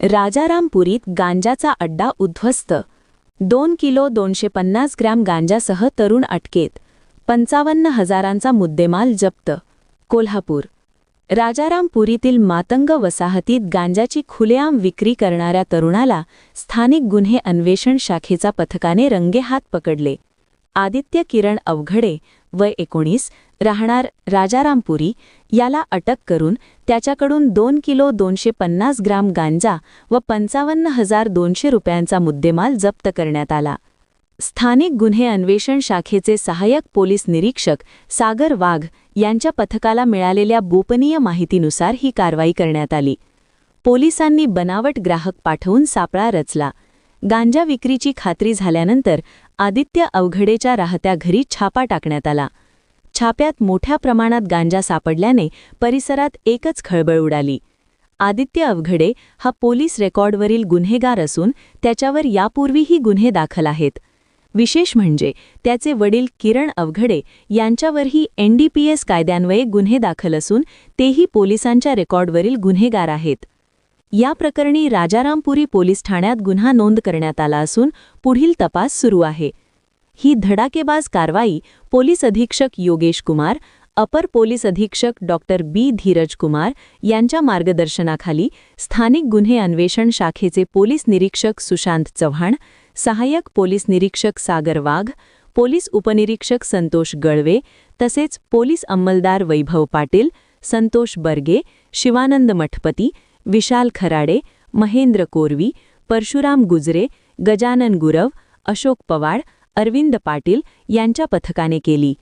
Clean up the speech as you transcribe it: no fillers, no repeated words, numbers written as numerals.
राजारामपुरीत गांजाचा अड्डा उद्ध्वस्त. 2 kilo 250 gram गांजासह तरुण अटकेत. 55,000चा मुद्देमाल जप्त. कोल्हापूर. राजारामपुरीतील मातंग वसाहतीत गांजाची खुलेआम विक्री करणाऱ्या तरुणाला स्थानिक गुन्हे अन्वेषण शाखेचा पथकाने रंगेहात पकडले. आदित्य किरण अवघडे, वय 19, राहणार राजारामपुरी, याला अटक करून त्याच्याकडून 2 किलो 250 ग्राम गांजा व 55,200 रुपयांचा मुद्देमाल जप्त करण्यात आला. स्थानिक गुन्हे अन्वेषण शाखेचे सहाय्यक पोलीस निरीक्षक सागर वाघ यांच्या पथकाला मिळालेल्या गोपनीय माहितीनुसार ही कारवाई करण्यात आली. पोलिसांनी बनावट ग्राहक पाठवून सापळा रचला. गांजा विक्रीची खात्री झाल्यानंतर आदित्य अवघडेच्या राहत्या घरी छापा टाकण्यात आला. छाप्यात मोठ्या प्रमाणात गांजा सापडल्याने परिसरात एकच खळबळ उडाली. आदित्य अवघडे हा पोलीस रेकॉर्डवरील गुन्हेगार असून त्याच्यावर यापूर्वीही गुन्हे दाखल आहेत. विशेष म्हणजे त्याचे वडील किरण अवघडे यांच्यावरही NDPS कायद्यान्वये गुन्हे दाखल असून तेही पोलिसांच्या रेकॉर्डवरील गुन्हेगार आहेत. या प्रकरणी राजारामपुरी पोलीस ठाण्यात गुन्हा नोंद करण्यात आला असून पुढील तपास सुरू आहे. ही धडाकेबाज कारवाई पोलीस अधीक्षक योगेश कुमार, अपर पोलीस अधीक्षक डॉ. B. धीरज कुमार यांच्या मार्गदर्शनाखाली स्थानिक गुन्हे अन्वेषण शाखेचे पोलीस निरीक्षक सुशांत चव्हाण, सहाय्यक पोलीस निरीक्षक सागर वाघ, पोलीस उपनिरीक्षक संतोष गळवे तसेच पोलीस अंमलदार वैभव पाटील, संतोष बर्गे, शिवानंद मठपती, विशाल खराडे, महेंद्र कोरवी, परशुराम गुजरे, गजानन गुरव, अशोक पवाड, अरविंद पाटील यांच्या पथकाने केली.